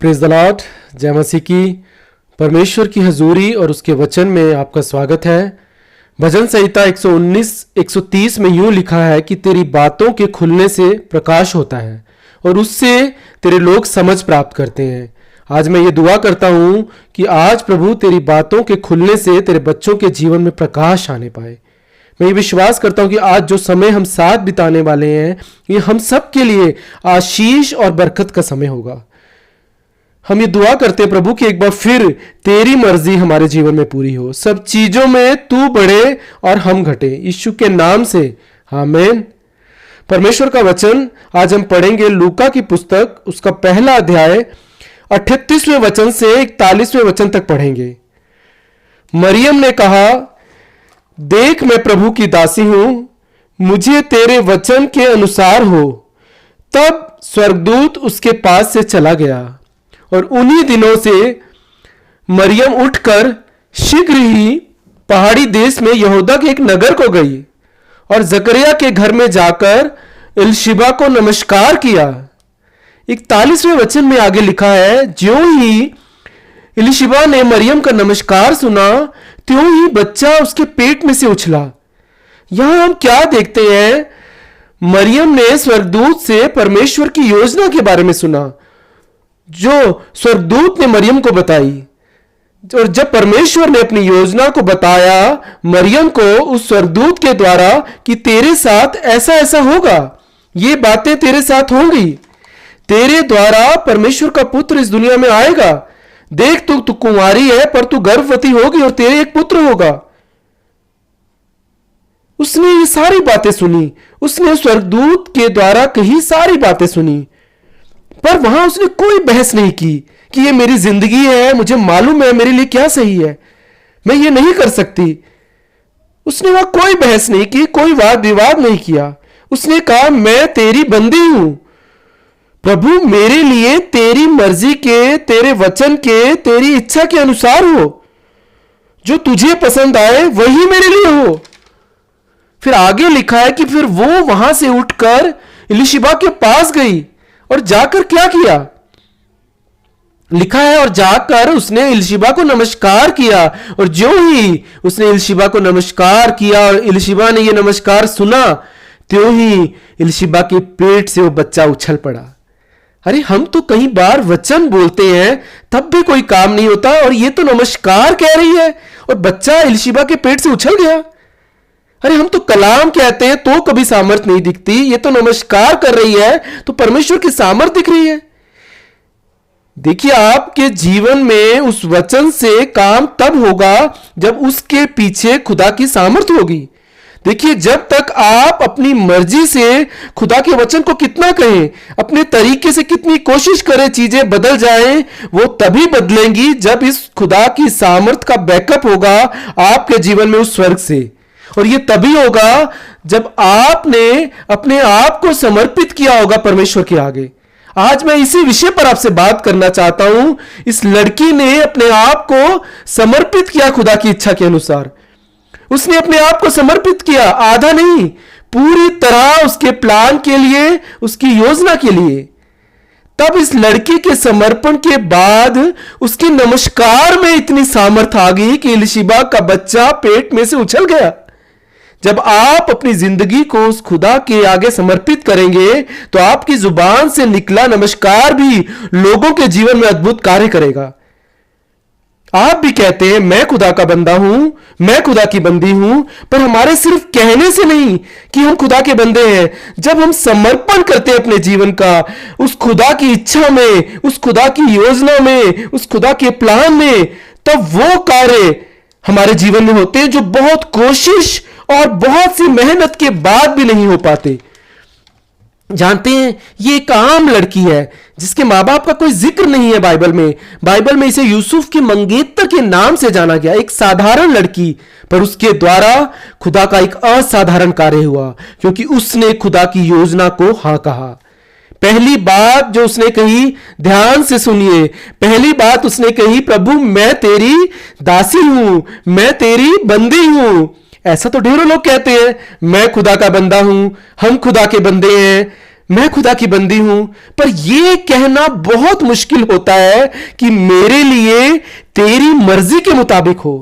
Praise the Lord. जय मसीह की। परमेश्वर की हजूरी और उसके वचन में आपका स्वागत है। भजन संहिता 119 130 में यूं लिखा है कि तेरी बातों के खुलने से प्रकाश होता है और उससे तेरे लोग समझ प्राप्त करते हैं। आज मैं ये दुआ करता हूं कि आज प्रभु तेरी बातों के खुलने से तेरे बच्चों के जीवन में प्रकाश आने पाए। मैं ये विश्वास करता हूं कि आज जो समय हम साथ बिताने वाले हैं ये हम सब के लिए आशीष और बरकत का समय होगा। हम ये दुआ करते हैं प्रभु कि एक बार फिर तेरी मर्जी हमारे जीवन में पूरी हो, सब चीजों में तू बढ़े और हम घटे, यीशु के नाम से आमीन। परमेश्वर का वचन आज हम पढ़ेंगे लूका की पुस्तक, उसका पहला अध्याय 38वें वचन से 41वें वचन तक पढ़ेंगे। मरियम ने कहा, देख मैं प्रभु की दासी हूं, मुझे तेरे वचन के अनुसार हो। तब स्वर्गदूत उसके पास से चला गया और उन्हीं दिनों से मरियम उठकर शीघ्र ही पहाड़ी देश में यहूदा के एक नगर को गई और जकरिया के घर में जाकर एलिशिबा को नमस्कार किया। 41वें वचन में आगे लिखा है, ज्यों ही एलिशिबा ने मरियम का नमस्कार सुना त्यों ही बच्चा उसके पेट में से उछला। यहां हम क्या देखते हैं? मरियम ने स्वर्गदूत से परमेश्वर की योजना के बारे में सुना जो स्वर्गदूत ने मरियम को बताई, और जब परमेश्वर ने अपनी योजना को बताया मरियम को उस स्वर्गदूत के द्वारा कि तेरे साथ ऐसा ऐसा होगा, ये बातें तेरे साथ होंगी, तेरे द्वारा परमेश्वर का पुत्र इस दुनिया में आएगा। देख तू कुंवारी है पर तू गर्भवती होगी और तेरे एक पुत्र होगा। उसने ये सारी बातें सुनी, उसने स्वर्गदूत के द्वारा कही सारी बातें सुनी, पर वहां उसने कोई बहस नहीं की कि ये मेरी जिंदगी है, मुझे मालूम है मेरे लिए क्या सही है, मैं ये नहीं कर सकती। उसने वहां कोई बहस नहीं की, कोई वाद विवाद नहीं किया। उसने कहा, मैं तेरी बंदी हूं प्रभु, मेरे लिए तेरी मर्जी के, तेरे वचन के, तेरी इच्छा के अनुसार हो, जो तुझे पसंद आए वही मेरे लिए हो। फिर आगे लिखा है कि फिर वो वहां से उठकर एलिशिबा के पास गई और जाकर क्या किया? लिखा है, और जाकर उसने एलिशिबा को नमस्कार किया, और जो ही उसने एलिशिबा को नमस्कार किया और एलिशिबा ने यह नमस्कार सुना त्यों ही एलिशिबा के पेट से वो बच्चा उछल पड़ा। अरे हम तो कई बार वचन बोलते हैं तब भी कोई काम नहीं होता, और ये तो नमस्कार कह रही है और बच्चा एलिशिबा के पेट से उछल गया। अरे हम तो कलाम कहते हैं तो कभी सामर्थ नहीं दिखती, ये तो नमस्कार कर रही है तो परमेश्वर की सामर्थ दिख रही है। देखिए, आपके जीवन में उस वचन से काम तब होगा जब उसके पीछे खुदा की सामर्थ होगी। देखिए, जब तक आप अपनी मर्जी से खुदा के वचन को कितना कहें, अपने तरीके से कितनी कोशिश करें चीजें बदल जाएं, वो तभी बदलेंगी जब इस खुदा की सामर्थ का बैकअप होगा आपके जीवन में उस स्वर्ग से। और ये तभी होगा जब आपने अपने आप को समर्पित किया होगा परमेश्वर के आगे। आज मैं इसी विषय पर आपसे बात करना चाहता हूं। इस लड़की ने अपने आप को समर्पित किया खुदा की इच्छा के अनुसार। उसने अपने आप को समर्पित किया, आधा नहीं, पूरी तरह उसके प्लान के लिए, उसकी योजना के लिए। तब इस लड़की के समर्पण के बाद उसके नमस्कार में इतनी सामर्थ आ गई कि एलिशिबा का बच्चा पेट में से उछल गया। जब आप अपनी जिंदगी को उस खुदा के आगे समर्पित करेंगे तो आपकी जुबान से निकला नमस्कार भी लोगों के जीवन में अद्भुत कार्य करेगा। आप भी कहते हैं मैं खुदा का बंदा हूं, मैं खुदा की बंदी हूं, पर हमारे सिर्फ कहने से नहीं कि हम खुदा के बंदे हैं। जब हम समर्पण करते हैं अपने जीवन का उस खुदा की इच्छा में, उस खुदा की योजना में, उस खुदा के प्लान में, तब वो कार्य हमारे जीवन में होते हैं जो बहुत कोशिश और बहुत सी मेहनत के बाद भी नहीं हो पाते। जानते हैं, ये एक आम लड़की है जिसके माँ बाप का कोई जिक्र नहीं है बाइबल में। बाइबल में इसे यूसुफ के मंगेतर के नाम से जाना गया। एक साधारण लड़की, पर उसके द्वारा खुदा का एक असाधारण कार्य हुआ क्योंकि उसने खुदा की योजना को हां कहा। पहली बात जो उसने कही, ध्यान से सुनिए, पहली बात उसने कही, प्रभु मैं तेरी दासी हूं, मैं तेरी बंदी हूं। ऐसा तो ढेरों लोग कहते हैं, मैं खुदा का बंदा हूं, हम खुदा के बंदे हैं, मैं खुदा की बंदी हूं, पर यह कहना बहुत मुश्किल होता है कि मेरे लिए तेरी मर्जी के मुताबिक हो।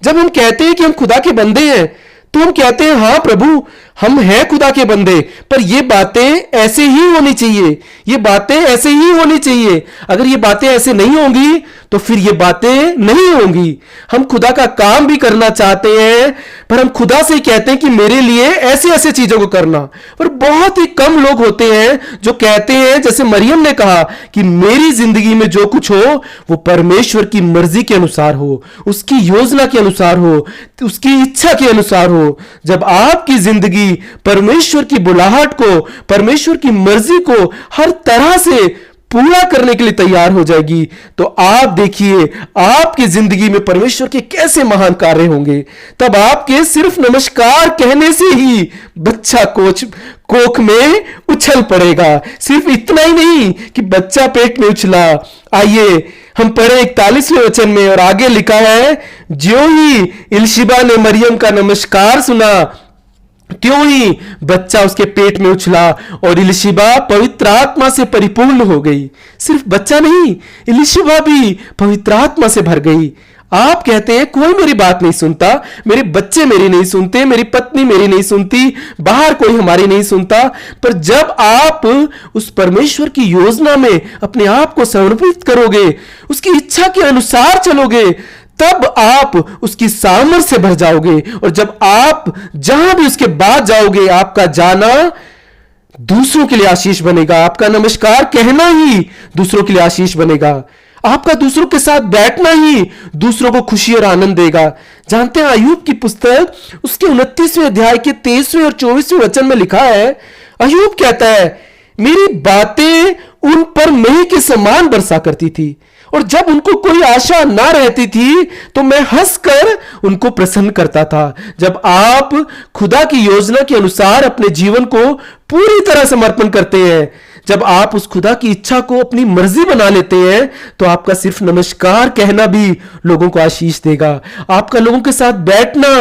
जब हम कहते हैं कि हम खुदा के बंदे हैं, तो हम कहते हैं हां प्रभु, हम हैं खुदा के बंदे, पर ये बातें ऐसे ही होनी चाहिए, ये बातें ऐसे ही होनी चाहिए। अगर ये बातें ऐसे नहीं होंगी तो फिर ये बातें नहीं होंगी। हम खुदा का काम भी करना चाहते हैं, पर हम खुदा से कहते हैं कि मेरे लिए ऐसे ऐसे चीजों को करना। पर बहुत ही कम लोग होते हैं जो कहते हैं, जैसे मरियम ने कहा, कि मेरी जिंदगी में जो कुछ हो वो परमेश्वर की मर्जी के अनुसार हो, उसकी योजना के अनुसार हो, उसकी इच्छा के अनुसार हो। जब आपकी जिंदगी परमेश्वर की बुलाहट को, परमेश्वर की मर्जी को हर तरह से पूरा करने के लिए तैयार हो जाएगी, तो आप देखिए आपकी जिंदगी में परमेश्वर के कैसे महान कार्य होंगे। तब आपके सिर्फ नमस्कार कहने से ही बच्चा कोख में उछल पड़ेगा। सिर्फ इतना ही नहीं कि बच्चा पेट में उछला। आइए हम पढ़े 41वें वचन में, और आगे लिखा है, ज्यों ही इलिशिबा ने मरियम का नमस्कार सुना, त्यों ही बच्चा उसके पेट में उछला और इलिशिबा पवित्र आत्मा से परिपूर्ण हो गई। सिर्फ बच्चा नहीं, इलिशिबा भी पवित्र आत्मा से भर गई। आप कहते हैं कोई मेरी बात नहीं सुनता, मेरे बच्चे मेरी नहीं सुनते, मेरी पत्नी मेरी नहीं सुनती, बाहर कोई हमारी नहीं सुनता। पर जब आप उस परमेश्वर की योजना में अपने आप को समर्पित करोगे, उसकी इच्छा के अनुसार चलोगे, तब आप उसकी सामर्थ से भर जाओगे। और जब आप जहां भी उसके बाद जाओगे, आपका जाना दूसरों के लिए आशीष बनेगा। आपका नमस्कार कहना ही दूसरों के लिए आशीष बनेगा। आपका दूसरों के साथ बैठना ही दूसरों को खुशी और आनंद देगा। जानते हैं, अय्यूब की पुस्तक उसके 29वें अध्याय के 23वें और 24वें वचन में लिखा है, अय्यूब कहता है, मेरी बातें उन पर मेंह के समान बरसा करती थी, और जब उनको कोई आशा ना रहती थी तो मैं हंसकर उनको प्रसन्न करता था। जब आप खुदा की योजना के अनुसार अपने जीवन को पूरी तरह समर्पण करते हैं, जब आप उस खुदा की इच्छा को अपनी मर्जी बना लेते हैं, तो आपका सिर्फ नमस्कार कहना भी लोगों को आशीष देगा। आपका लोगों के साथ बैठना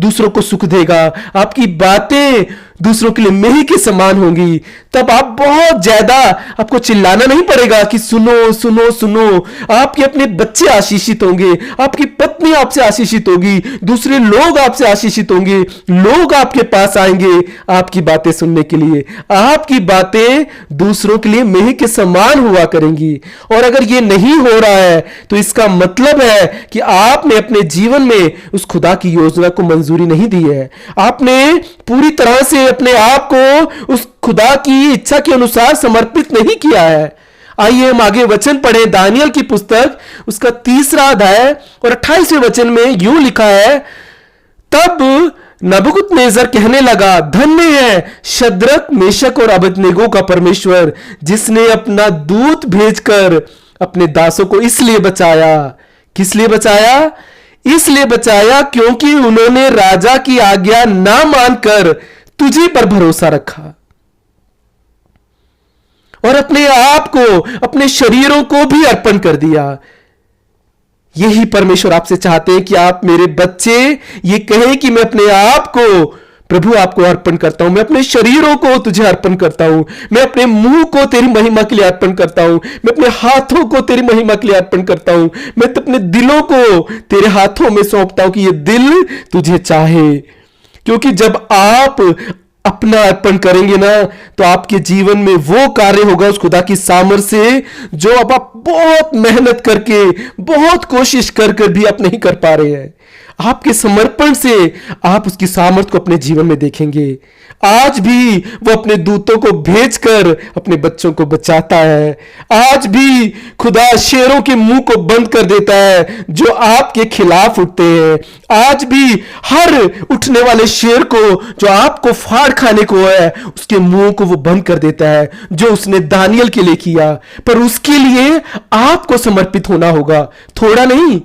दूसरों को सुख देगा। आपकी बातें दूसरों के लिए मेंह के समान होंगी। तब आप बहुत ज्यादा, आपको चिल्लाना नहीं पड़ेगा कि सुनो सुनो सुनो। आपके अपने बच्चे आशीषित होंगे, आपकी पत्नी आपसे आशीषित होगी, दूसरे लोग आपसे आशीषित होंगे, लोग आपके पास आएंगे आपकी बातें सुनने के लिए। आपकी बातें दूसरों के लिए मेंह के समान हुआ करेंगी। और अगर ये नहीं हो रहा है तो इसका मतलब है कि आपने अपने जीवन में उस खुदा की योजना को मंजूरी नहीं दी है। आपने पूरी तरह से अपने आप को उस खुदा की इच्छा के अनुसार समर्पित नहीं किया है। आइए हम आगे वचन पढ़ें, दानियल की पुस्तक उसका 3रा अध्याय और 28वें वचन में यूं लिखा है, तब नबूकदनेस्सर कहने लगा, धन्य है शद्रक, मेशक और अबेदनगो का परमेश्वर, जिसने अपना दूत भेजकर अपने दासों को इसलिए बचाया। किस लिए बचाया? इसलिए बचाया क्योंकि उन्होंने राजा की आज्ञा ना मानकर तुझी पर भरोसा रखा और अपने आप को, अपने शरीरों को भी अर्पण कर दिया। यही परमेश्वर आपसे चाहते हैं कि आप मेरे बच्चे ये कहें कि मैं अपने आप को प्रभु आपको अर्पण करता हूं, मैं अपने शरीरों को तुझे अर्पण करता हूं, मैं अपने मुंह को तेरी महिमा के लिए अर्पण करता हूं, मैं अपने हाथों को तेरी महिमा के लिए अर्पण करता हूं, मैं अपने दिलों को तेरे हाथों में सौंपता हूं कि ये दिल तुझे चाहे। क्योंकि जब आप अपना अर्पण करेंगे ना, तो आपके जीवन में वो कार्य होगा उस खुदा की सामर्थ से, जो अब आप बहुत मेहनत करके, बहुत कोशिश कर कर भी आप नहीं कर पा रहे हैं। आपके समर्पण से आप उसकी सामर्थ को अपने जीवन में देखेंगे। आज भी वो अपने दूतों को भेजकर अपने बच्चों को बचाता है। आज भी खुदा शेरों के मुंह को बंद कर देता है जो आपके खिलाफ उठते हैं। आज भी हर उठने वाले शेर को, जो आपको फाड़ खाने को है, उसके मुंह को वो बंद कर देता है, जो उसने दानियल के लिए किया। पर उसके लिए आपको समर्पित होना होगा, थोड़ा नहीं।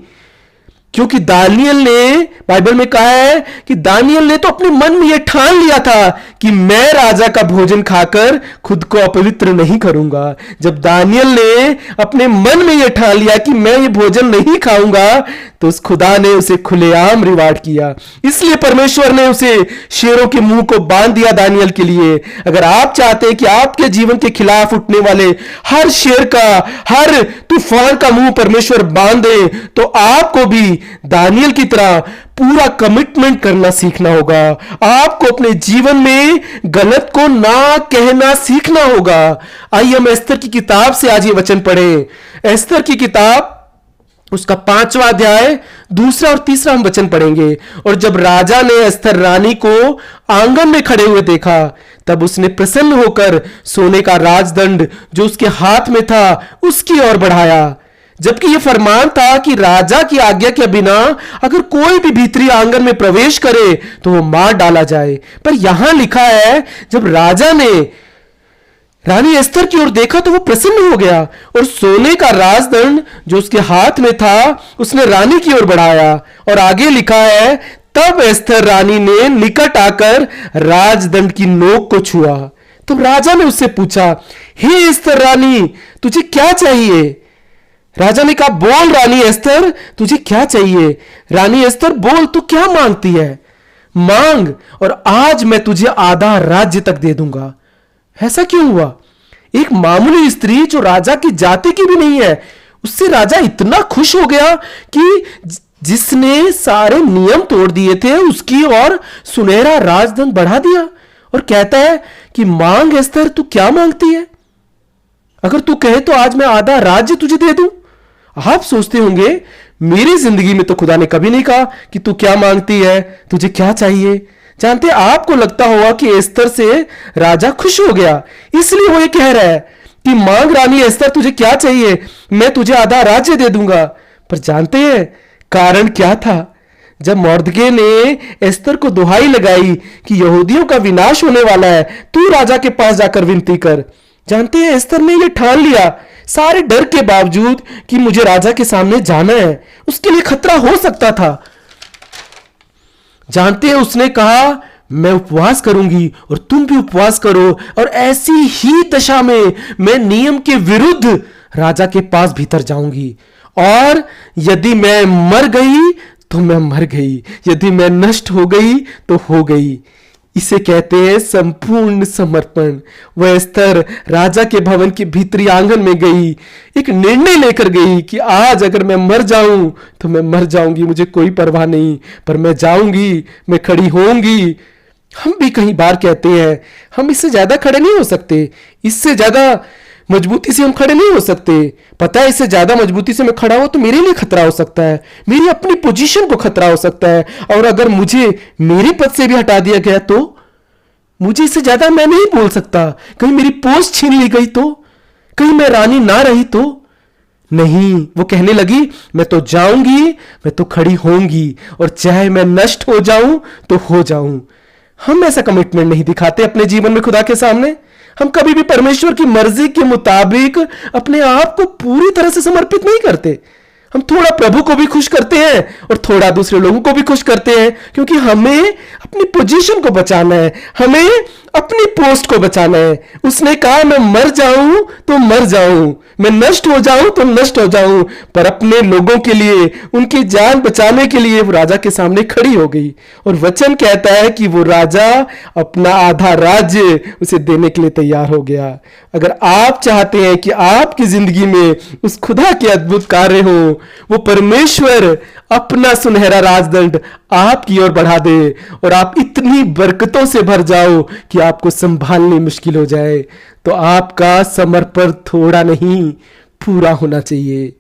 क्योंकि दानियल ने, बाइबल में कहा है कि दानियल ने तो अपने मन में यह ठान लिया था कि मैं राजा का भोजन खाकर खुद को अपवित्र नहीं करूंगा। जब दानियल ने अपने मन में यह ठान लिया कि मैं ये भोजन नहीं खाऊंगा, तो उस खुदा ने उसे खुलेआम रिवार्ड किया। इसलिए परमेश्वर ने उसे शेरों के मुंह को बांध दिया दानियल के लिए। अगर आप चाहते हैं कि आपके जीवन के खिलाफ उठने वाले हर शेर का, हर तूफान का मुंह परमेश्वर बांध दे, तो आपको भी दानियल की तरह पूरा कमिटमेंट करना सीखना होगा। आपको अपने जीवन में गलत को ना कहना सीखना होगा। आइए हम एस्तर की किताब से आज ये वचन पढ़ें। एस्तर की किताब, उसका 5वां अध्याय, 2 और 3 हम वचन पढ़ेंगे। और जब राजा ने एस्तर रानी को आंगन में खड़े हुए देखा, तब उसने प्रसन्न होकर सोने का राजदंड जो उसके हाथ में था उसकी ओर बढ़ाया, जबकि यह फरमान था कि राजा की आज्ञा के बिना अगर कोई भी भीतरी आंगन में प्रवेश करे तो वो मार डाला जाए। पर यहां लिखा है, जब राजा ने रानी एस्तर की ओर देखा तो वो प्रसन्न हो गया और सोने का राजदंड जो उसके हाथ में था उसने रानी की ओर बढ़ाया। और आगे लिखा है, तब एस्तर रानी ने निकट आकर राजदंड की नोक को छुआ। तब राजा ने उससे पूछा, हे एस्तर रानी, तुझे क्या चाहिए? राजा ने कहा, बोल रानी एस्तर, तुझे क्या चाहिए? रानी एस्तर, बोल, तू क्या मांगती है? मांग और आज मैं तुझे आधा राज्य तक दे दूंगा। ऐसा क्यों हुआ? एक मामूली स्त्री जो राजा की जाति की भी नहीं है, उससे राजा इतना खुश हो गया कि जिसने सारे नियम तोड़ दिए थे उसकी और सुनहरा राजदंड बढ़ा दिया। और कहता है कि मांग एस्तर, तू क्या मांगती है? अगर तू कहे तो आज मैं आधा राज्य तुझे दे दूं। आप सोचते होंगे, मेरी जिंदगी में तो खुदा ने कभी नहीं कहा कि तू क्या मांगती है, तुझे क्या चाहिए। जानते, आपको लगता होगा कि एस्तर से राजा खुश हो गया, इसलिए वो ये कह रहा है कि मांग रानी एस्तर, तुझे क्या चाहिए, मैं तुझे आधा राज्य दे दूंगा। पर जानते हैं कारण क्या था? जब मोर्दके ने एस्तर को दुहाई लगाई कि यहूदियों का विनाश होने वाला है, तू राजा के पास जाकर विनती कर। जानते हैं, एस्तर ने यह ठान लिया, सारे डर के बावजूद, कि मुझे राजा के सामने जाना है। उसके लिए खतरा हो सकता था। जानते हैं, उसने कहा, मैं उपवास करूंगी और तुम भी उपवास करो, और ऐसी ही दशा में मैं नियम के विरुद्ध राजा के पास भीतर जाऊंगी। और यदि मैं मर गई तो मैं मर गई, यदि मैं नष्ट हो गई तो हो गई। इसे कहते हैं संपूर्ण समर्पण। वह एस्तर राजा के भवन के भीतरी आंगन में गई, एक निर्णय लेकर गई कि आज अगर मैं मर जाऊं तो मैं मर जाऊंगी, मुझे कोई परवाह नहीं, पर मैं जाऊंगी, मैं खड़ी होंगी। हम भी कई बार कहते हैं, हम इससे ज्यादा खड़े नहीं हो सकते, इससे ज्यादा मजबूती से हम खड़े नहीं हो सकते। पता है, इससे ज्यादा मजबूती से मैं खड़ा हो तो मेरे लिए खतरा हो सकता है, मेरी अपनी पोजीशन को खतरा हो सकता है। और अगर मुझे मेरे पद से भी हटा दिया गया तो मुझे इससे ज्यादा मैं नहीं बोल सकता। कहीं मेरी पोस्ट छीन ली गई तो, कहीं मैं रानी ना रही तो। नहीं, वो कहने लगी, मैं तो जाऊंगी, मैं तो खड़ी होंगी, और चाहे मैं नष्ट हो जाऊं तो हो जाऊं। हम ऐसा कमिटमेंट नहीं दिखाते अपने जीवन में खुदा के सामने। हम कभी भी परमेश्वर की मर्जी के मुताबिक अपने आप को पूरी तरह से समर्पित नहीं करते। हम थोड़ा प्रभु को भी खुश करते हैं और थोड़ा दूसरे लोगों को भी खुश करते हैं, क्योंकि हमें अपनी पोजीशन को बचाना है, हमें अपनी पोस्ट को बचाना है। उसने कहा, मैं मर जाऊं तो मर जाऊं, मैं नष्ट हो जाऊं तो नष्ट हो जाऊं, पर अपने लोगों के लिए, उनकी जान बचाने के लिए वो राजा के सामने खड़ी हो गई। और वचन कहता है कि वो राजा अपना आधा राज्य उसे देने के लिए तैयार हो गया। अगर आप चाहते हैं कि आपकी जिंदगी में उस खुदा के अद्भुत कार्य हो, वो परमेश्वर अपना सुनहरा राजदंड आपकी ओर बढ़ा दे और आप इतनी बरकतों से भर जाओ कि आपको संभालनी मुश्किल हो जाए, तो आपका समर्पण थोड़ा नहीं, पूरा होना चाहिए।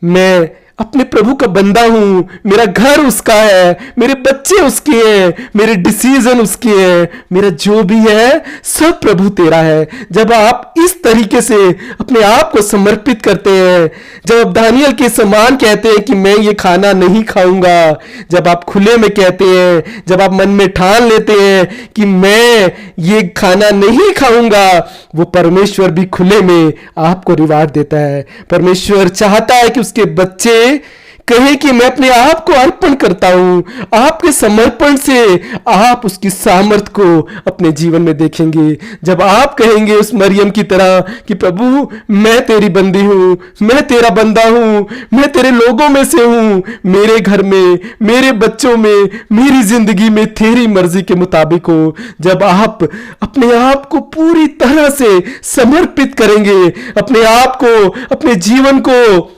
मैं अपने प्रभु का बंदा हूं, मेरा घर उसका है, मेरे बच्चे उसके हैं, मेरे डिसीजन उसके हैं, मेरा जो भी है सब प्रभु तेरा है। जब आप इस तरीके से अपने आप को समर्पित करते हैं, जब आप दानियल के समान कहते हैं कि मैं ये खाना नहीं खाऊंगा, जब आप खुले में कहते हैं, जब आप मन में ठान लेते हैं कि मैं ये खाना नहीं खाऊंगा, वो परमेश्वर भी खुले में आपको रिवार्ड देता है। परमेश्वर चाहता है कि उसके बच्चे कहे कि मैं अपने आप को अर्पण करता हूं, आपके समर्पण से आप उसकी सामर्थ को अपने जीवन में देखेंगे। जब आप कहेंगे उस मरियम की तरह कि प्रभु मैं तेरी बंदी हूं, मैं तेरा बंदा हूं, मैं तेरे लोगों में से हूं, मेरे घर में, मेरे बच्चों में, मेरी जिंदगी में तेरी मर्जी के मुताबिक हो। जब आप अपने आप को पूरी तरह से समर्पित करेंगे, अपने आप को, अपने जीवन को,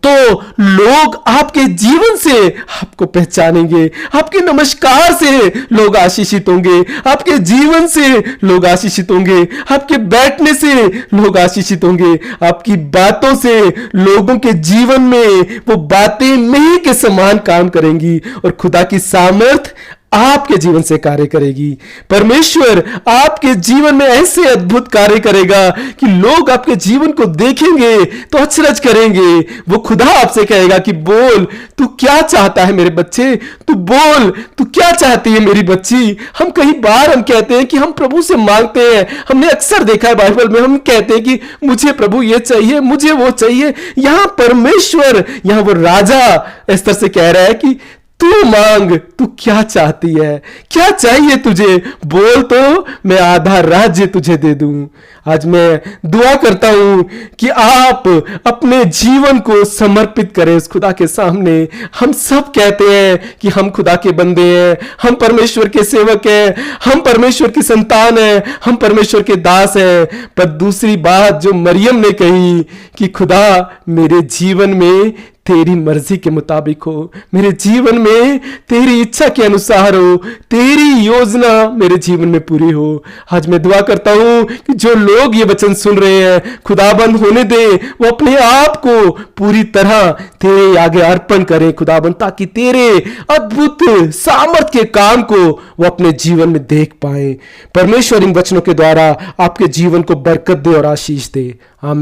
तो लोग आपके जीवन से आपको पहचानेंगे, आपके नमस्कार से लोग आशीषित होंगे, आपके जीवन से लोग आशीषित होंगे, आपके बैठने से लोग आशीषित होंगे, आपकी बातों से लोगों के जीवन में वो बातें मेंह के समान काम करेंगी और खुदा की सामर्थ आपके जीवन से कार्य करेगी। परमेश्वर आपके जीवन में ऐसे अद्भुत कार्य करेगा कि लोग आपके जीवन को देखेंगे तो अचरज करेंगे। वो खुदा आपसे कहेगा कि बोल तू क्या चाहता है मेरे बच्चे, तू बोल तू क्या चाहती है मेरी बच्ची। हम कई बार हम कहते हैं कि हम प्रभु से मांगते हैं, हमने अक्सर देखा है बाइबल में, हम कहते हैं कि मुझे प्रभु ये चाहिए, मुझे वो चाहिए। यहां परमेश्वर, यहां वो राजा एस्तर से कह रहा है कि तू मांग, तू क्या चाहती है, क्या चाहिए तुझे, बोल तो मैं आधा राज्य तुझे दे दूं। आज मैं दुआ करता हूं कि आप अपने जीवन को समर्पित करें उस खुदा के सामने। हम सब कहते हैं कि हम खुदा के बंदे हैं, हम परमेश्वर के सेवक हैं, हम परमेश्वर की संतान हैं, हम परमेश्वर के दास हैं। पर दूसरी बात जो मरियम ने कही कि खुदा मेरे जीवन में तेरी मर्जी के मुताबिक हो, मेरे जीवन में तेरी इच्छा के अनुसार हो, तेरी योजना मेरे जीवन में पूरी हो। आज मैं दुआ करता हूं कि जो लोग ये वचन सुन रहे हैं, खुदाबंद होने दे, वो अपने आप को पूरी तरह तेरे आगे अर्पण करें खुदाबंद, ताकि तेरे अद्भुत सामर्थ के काम को वो अपने जीवन में देख पाए। परमेश्वर इन वचनों के द्वारा आपके जीवन को बरकत दे और आशीष दे। आमीन।